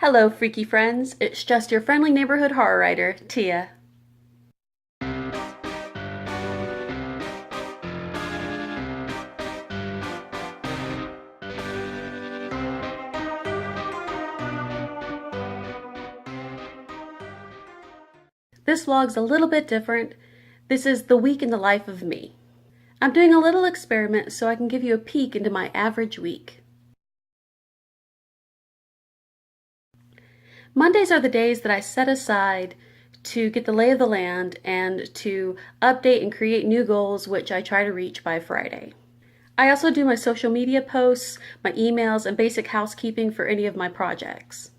Hello, freaky friends. It's just your friendly neighborhood horror writer, Tia. This vlog's a little bit different. This is the week in the life of me. I'm doing a little experiment so I can give you a peek into my average week. Mondays are the days that I set aside to get the lay of the land and to update and create new goals, which I try to reach by Friday. I also do my social media posts, my emails, and basic housekeeping for any of my projects.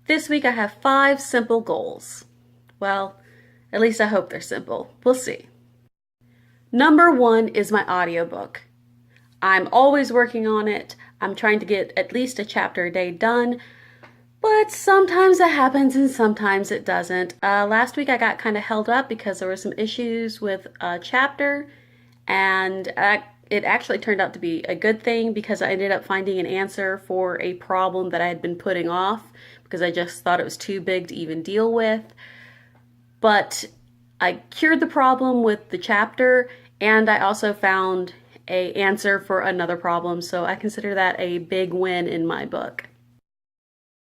This week I have 5 simple goals. Well, at least I hope they're simple. We'll see. Number 1 is my audiobook. I'm always working on it. I'm trying to get at least a chapter a day done, but sometimes it happens and sometimes it doesn't. Last week I got kind of held up because there were some issues with a chapter, and it actually turned out to be a good thing because I ended up finding an answer for a problem that I had been putting off because I just thought it was too big to even deal with. But I cured the problem with the chapter, and I also found an answer for another problem, so I consider that a big win in my book.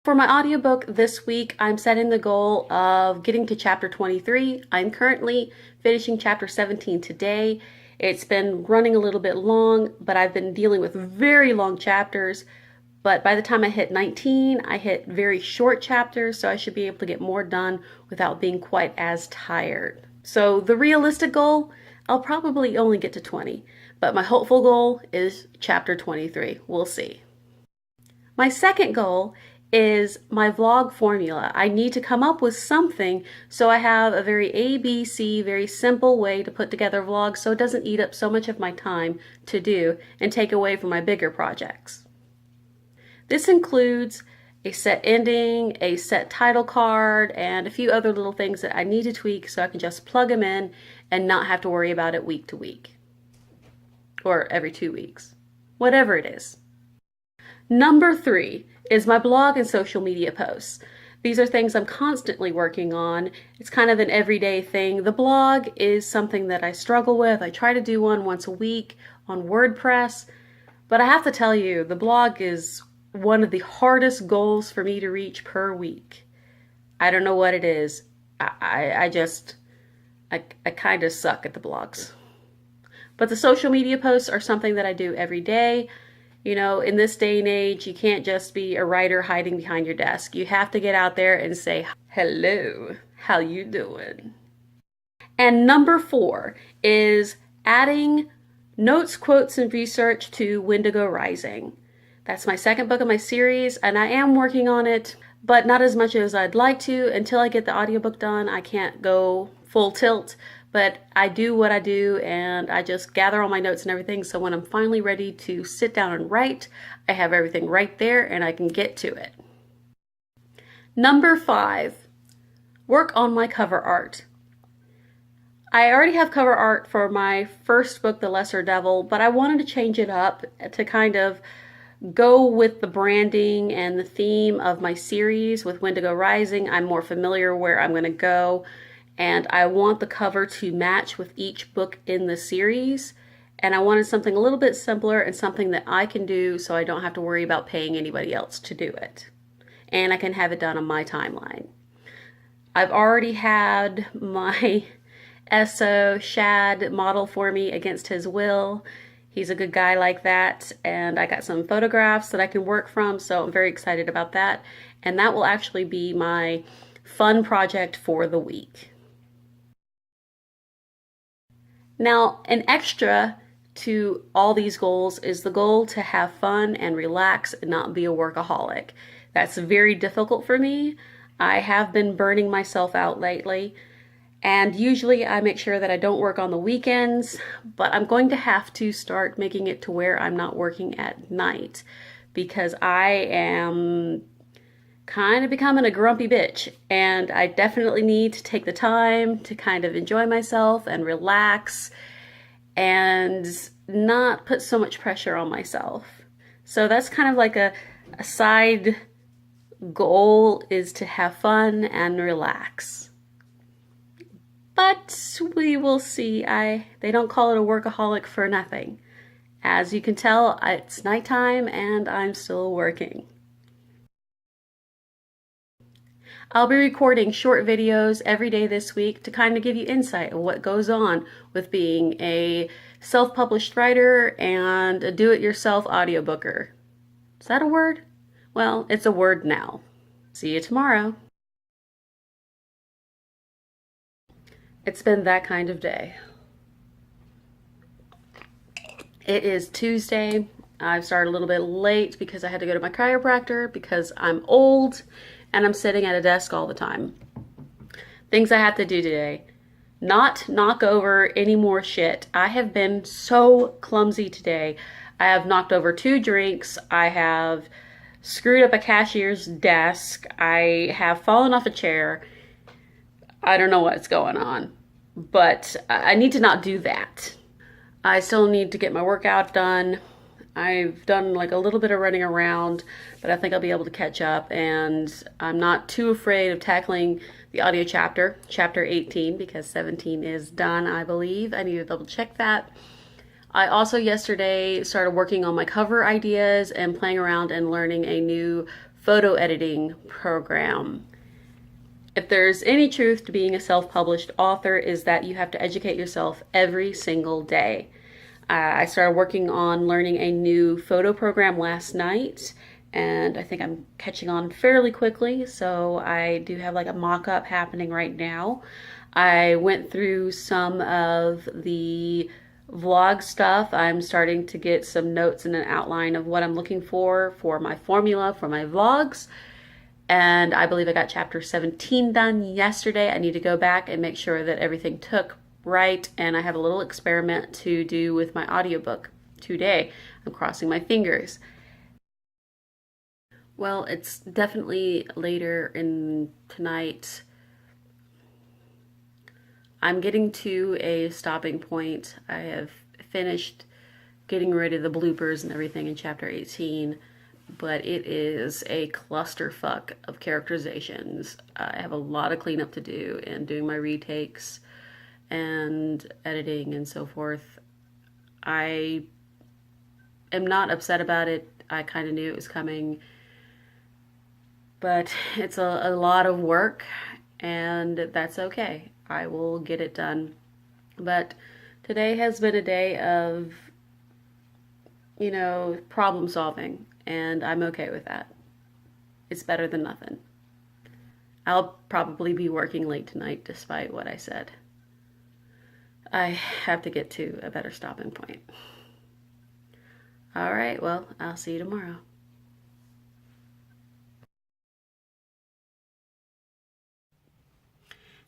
For my audiobook this week, I'm setting the goal of getting to chapter 23. I'm currently finishing chapter 17 today. It's been running a little bit long, but I've been dealing with very long chapters. But by the time I hit 19, I hit very short chapters, so I should be able to get more done without being quite as tired. So the realistic goal, I'll probably only get to 20, but my hopeful goal is chapter 23. We'll see. My second goal is my vlog formula. I need to come up with something so I have a very ABC, very simple way to put together vlogs so it doesn't eat up so much of my time to do and take away from my bigger projects. This includes a set ending, a set title card, and a few other little things that I need to tweak so I can just plug them in and not have to worry about it week to week. Or every 2 weeks. Whatever it is. Number 3 is my blog and social media posts. These are things I'm constantly working on. It's kind of an everyday thing. The blog is something that I struggle with. I try to do one once a week on WordPress, but I have to tell you, the blog is one of the hardest goals for me to reach per week. I don't know what it is. I kind of suck at the blogs. But the social media posts are something that I do every day. You know, in this day and age, you can't just be a writer hiding behind your desk. You have to get out there and say, hello, how you doing? And number 4 is adding notes, quotes, and research to Wendigo Rising. That's my second book of my series, and I am working on it, but not as much as I'd like to. Until I get the audiobook done, I can't go full tilt, but I do what I do, and I just gather all my notes and everything, so when I'm finally ready to sit down and write, I have everything right there, and I can get to it. Number 5, work on my cover art. I already have cover art for my first book, The Lesser Devil, but I wanted to change it up to kind of go with the branding and the theme of my series. With Wendigo Rising, I'm more familiar where I'm going to go, and I want the cover to match with each book in the series, and I wanted something a little bit simpler and something that I can do so I don't have to worry about paying anybody else to do it, and I can have it done on my timeline. I've already had my SO Shad model for me against his will. He's a good guy like that, and I got some photographs that I can work from, so I'm very excited about that. And that will actually be my fun project for the week. Now, an extra to all these goals is the goal to have fun and relax and not be a workaholic. That's very difficult for me. I have been burning myself out lately. And usually I make sure that I don't work on the weekends, but I'm going to have to start making it to where I'm not working at night because I am kind of becoming a grumpy bitch, and I definitely need to take the time to kind of enjoy myself and relax and not put so much pressure on myself. So that's kind of like a side goal, is to have fun and relax. But we will see. They don't call it a workaholic for nothing. As you can tell, it's nighttime and I'm still working. I'll be recording short videos every day this week to kind of give you insight of what goes on with being a self-published writer and a do-it-yourself audiobooker. Is that a word? Well, it's a word now. See you tomorrow. It's been that kind of day. It is Tuesday. I've started a little bit late because I had to go to my chiropractor because I'm old and I'm sitting at a desk all the time. Things I have to do today. Not knock over any more shit. I have been so clumsy today. I have knocked over 2 drinks. I have screwed up a cashier's desk. I have fallen off a chair. I don't know what's going on, but I need to not do that. I still need to get my workout done. I've done like a little bit of running around, but I think I'll be able to catch up, and I'm not too afraid of tackling the audio chapter 18, because 17 is done, I believe. I need to double check that. I also yesterday started working on my cover ideas and playing around and learning a new photo editing program. If there's any truth to being a self-published author, is that you have to educate yourself every single day. I started working on learning a new photo program last night, and I think I'm catching on fairly quickly, so I do have like a mock-up happening right now. I went through some of the vlog stuff. I'm starting to get some notes and an outline of what I'm looking for my formula for my vlogs. And I believe I got chapter 17 done yesterday. I need to go back and make sure that everything took right. And I have a little experiment to do with my audiobook today. I'm crossing my fingers. Well, it's definitely later in tonight. I'm getting to a stopping point. I have finished getting rid of the bloopers and everything in chapter 18. But it is a clusterfuck of characterizations. I have a lot of cleanup to do and doing my retakes and editing and so forth. I am not upset about it. I kind of knew it was coming. But it's a lot of work, and that's okay. I will get it done. But today has been a day of, problem solving. And I'm okay with that. It's better than nothing. I'll probably be working late tonight despite what I said. I have to get to a better stopping point. All right, well, I'll see you tomorrow.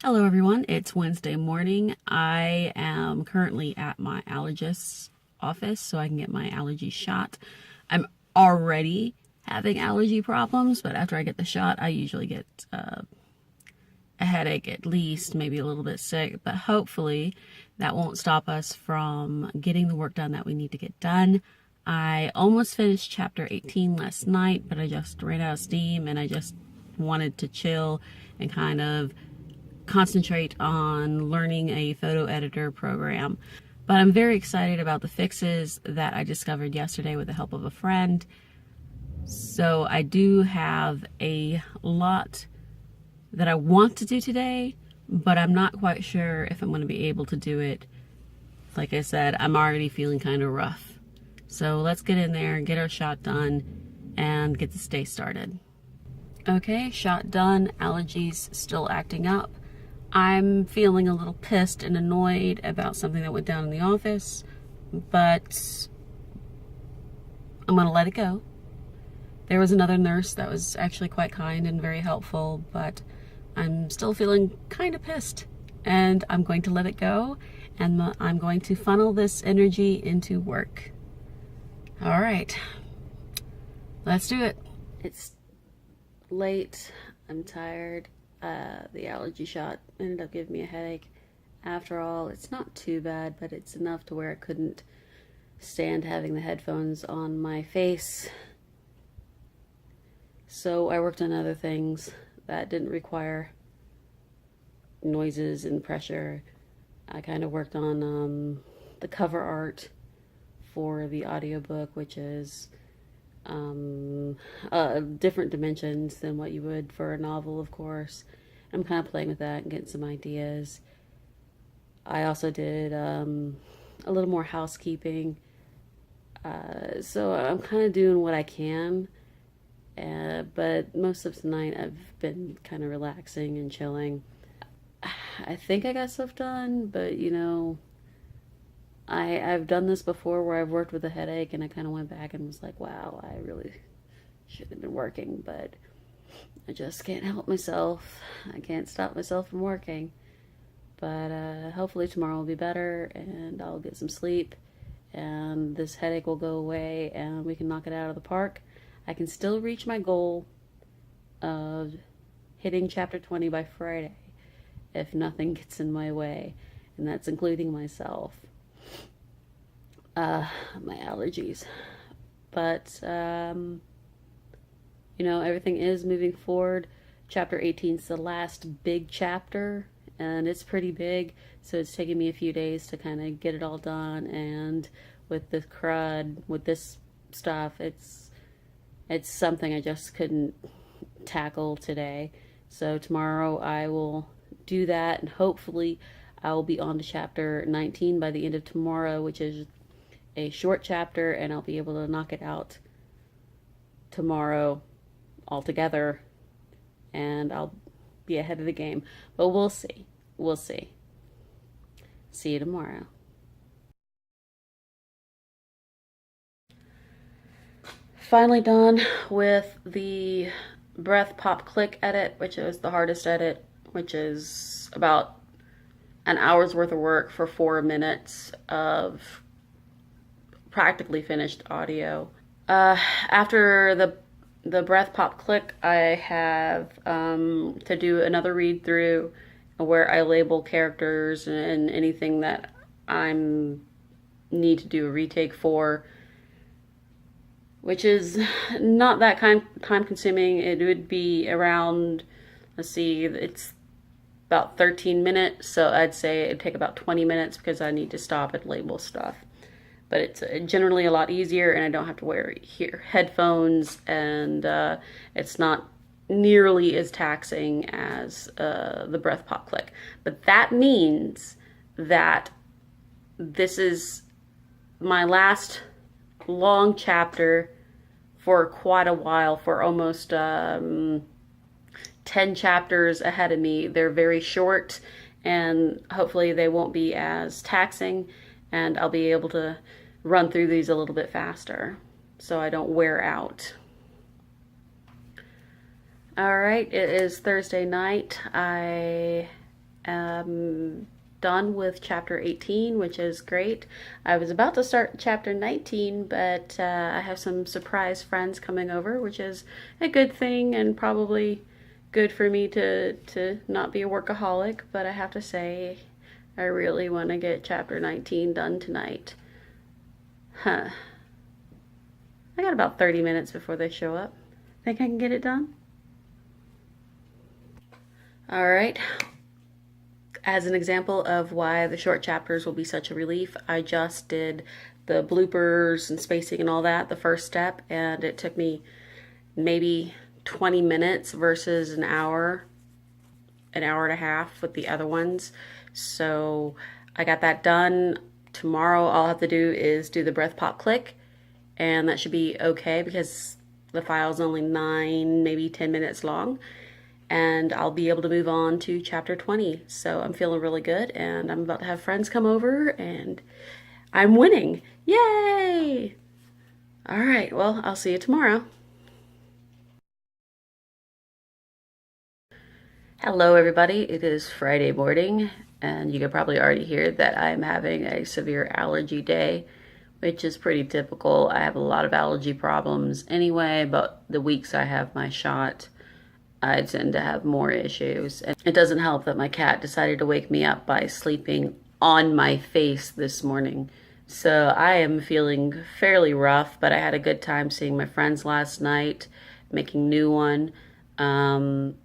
Hello everyone, it's Wednesday morning. I am currently at my allergist's office so I can get my allergy shot. I'm already having allergy problems, but after I get the shot, I usually get a headache at least, maybe a little bit sick, but hopefully that won't stop us from getting the work done that we need to get done. I almost finished chapter 18 last night, but I just ran out of steam and I just wanted to chill and kind of concentrate on learning a photo editor program. But I'm very excited about the fixes that I discovered yesterday with the help of a friend. So I do have a lot that I want to do today, but I'm not quite sure if I'm going to be able to do it. Like I said, I'm already feeling kind of rough. So let's get in there, get our shot done, and get this day started. Okay, shot done, allergies still acting up. I'm feeling a little pissed and annoyed about something that went down in the office, but I'm going to let it go. There was another nurse that was actually quite kind and very helpful, but I'm still feeling kind of pissed, and I'm going to let it go, and I'm going to funnel this energy into work. All right, let's do it. It's late. I'm tired. The allergy shot ended up giving me a headache. After all, it's not too bad, but it's enough to where I couldn't stand having the headphones on my face. So I worked on other things that didn't require noises and pressure. I kind of worked on the cover art for the audiobook, which is different dimensions than what you would for a novel, of course. I'm kind of playing with that and getting some ideas. I also did a little more housekeeping. So I'm kind of doing what I can. But most of tonight I've been kind of relaxing and chilling. I think I got stuff done, but you know, I've done this before where I've worked with a headache and I kind of went back and was like, wow, I really should have been working, but I just can't help myself. I can't stop myself from working. But hopefully tomorrow will be better and I'll get some sleep and this headache will go away and we can knock it out of the park. I can still reach my goal of hitting chapter 20 by Friday if nothing gets in my way, and that's including myself. My allergies. But, you know, everything is moving forward. Chapter 18 is the last big chapter, and it's pretty big, so it's taking me a few days to kind of get it all done, and with the crud, with this stuff, it's something I just couldn't tackle today. So tomorrow I will do that, and hopefully I will be on to chapter 19 by the end of tomorrow, which is a short chapter, and I'll be able to knock it out tomorrow altogether, and I'll be ahead of the game. But we'll see. We'll see. See you tomorrow. Finally done with the breath pop click edit, which is the hardest edit, which is about an hour's worth of work for 4 minutes of practically finished audio. After the breath pop click, I have to do another read through where I label characters and anything that I'm need to do a retake for, which is not that time consuming. It would be around, let's see, it's about 13 minutes, so I'd say it'd take about 20 minutes because I need to stop and label stuff. But it's generally a lot easier, and I don't have to wear headphones, and it's not nearly as taxing as the breath pop click. But that means that this is my last long chapter for quite a while, for almost 10 chapters ahead of me. They're very short, and hopefully they won't be as taxing, and I'll be able to run through these a little bit faster so I don't wear out. All right, it is Thursday night. I am done with chapter 18, which is great. I was about to start chapter 19, but I have some surprise friends coming over, which is a good thing and probably good for me to not be a workaholic. But I have to say, I really want to get chapter 19 done tonight. I got about 30 minutes before they show up. Think I can get it done? All right. As an example of why the short chapters will be such a relief, I just did the bloopers and spacing and all that, the first step, and it took me maybe 20 minutes versus an hour and a half with the other ones. So I got that done. Tomorrow all I have to do is do the breath pop click, and that should be okay because the file's only 9, maybe 10 minutes long, and I'll be able to move on to chapter 20. So I'm feeling really good, and I'm about to have friends come over, and I'm winning. Yay! All right, well, I'll see you tomorrow. Hello, everybody. It is Friday morning, and you can probably already hear that I'm having a severe allergy day, which is pretty typical. I have a lot of allergy problems anyway, but the weeks I have my shot, I tend to have more issues. And it doesn't help that my cat decided to wake me up by sleeping on my face this morning, So I am feeling fairly rough, but I had a good time seeing my friends last night, making new one. Um,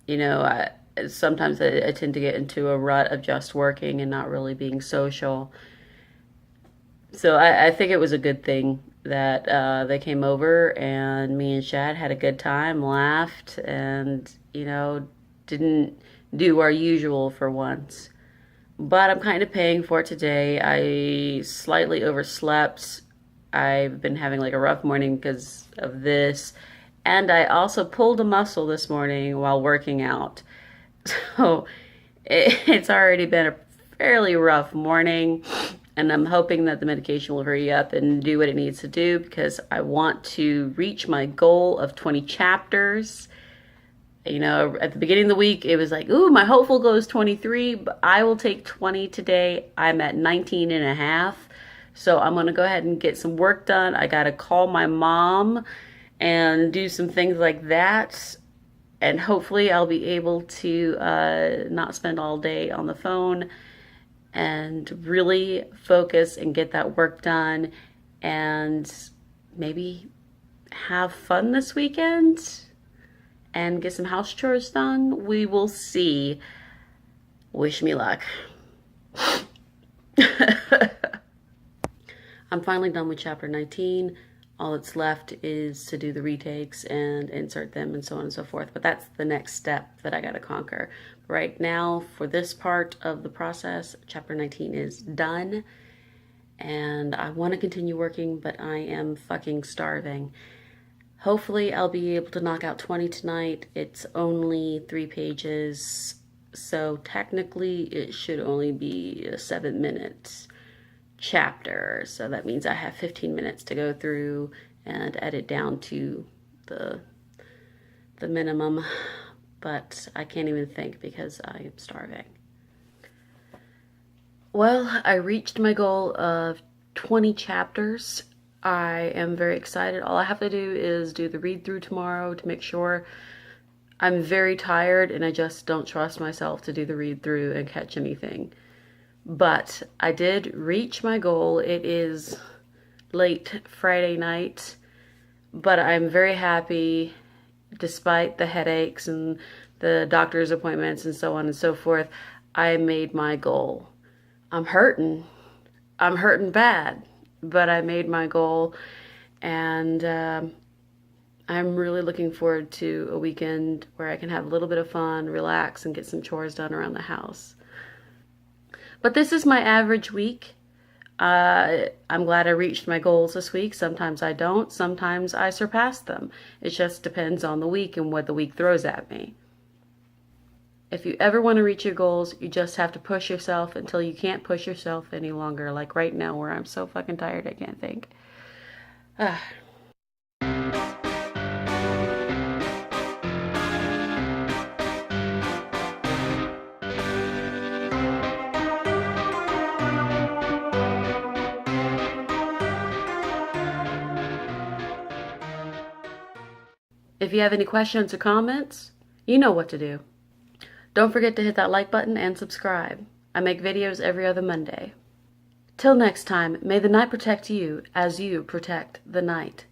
you know, sometimes I tend to get into a rut of just working and not really being social. So I think it was a good thing that they came over and me and Shad had a good time, laughed, and, didn't do our usual for once. But I'm kind of paying for it today. I slightly overslept. I've been having like a rough morning because of this. And I also pulled a muscle this morning while working out. So it's already been a fairly rough morning. And I'm hoping that the medication will hurry up and do what it needs to do because I want to reach my goal of 20 chapters. At the beginning of the week, it was like, ooh, my hopeful goal is 23, but I will take 20 today. I'm at 19 and a half. So I'm going to go ahead and get some work done. I got to call my mom and do some things like that. And hopefully I'll be able to not spend all day on the phone and really focus and get that work done and maybe have fun this weekend and get some house chores done. We will see. Wish me luck. I'm finally done with chapter 19. All that's left is to do the retakes and insert them and so on and so forth. But that's the next step that I got to conquer. Right now, for this part of the process, chapter 19 is done. And I want to continue working, but I am fucking starving. Hopefully I'll be able to knock out 20 tonight. It's only 3 pages, so technically it should only be a 7-minute chapter. So that means I have 15 minutes to go through and edit down to the minimum. But I can't even think because I am starving. Well, I reached my goal of 20 chapters. I am very excited. All I have to do is do the read through tomorrow to make sure. I'm very tired and I just don't trust myself to do the read through and catch anything. But I did reach my goal. It is late Friday night, but I'm very happy despite the headaches and the doctor's appointments and so on and so forth. I made my goal. I'm hurting. I'm hurting bad. But I made my goal, and I'm really looking forward to a weekend where I can have a little bit of fun, relax, and get some chores done around the house. But this is my average week. I'm glad I reached my goals this week. Sometimes I don't. Sometimes I surpass them. It just depends on the week and what the week throws at me. If you ever want to reach your goals, you just have to push yourself until you can't push yourself any longer. Like right now where I'm so fucking tired I can't think. If you have any questions or comments, you know what to do. Don't forget to hit that like button and subscribe. I make videos every other Monday. Till next time, may the night protect you as you protect the night.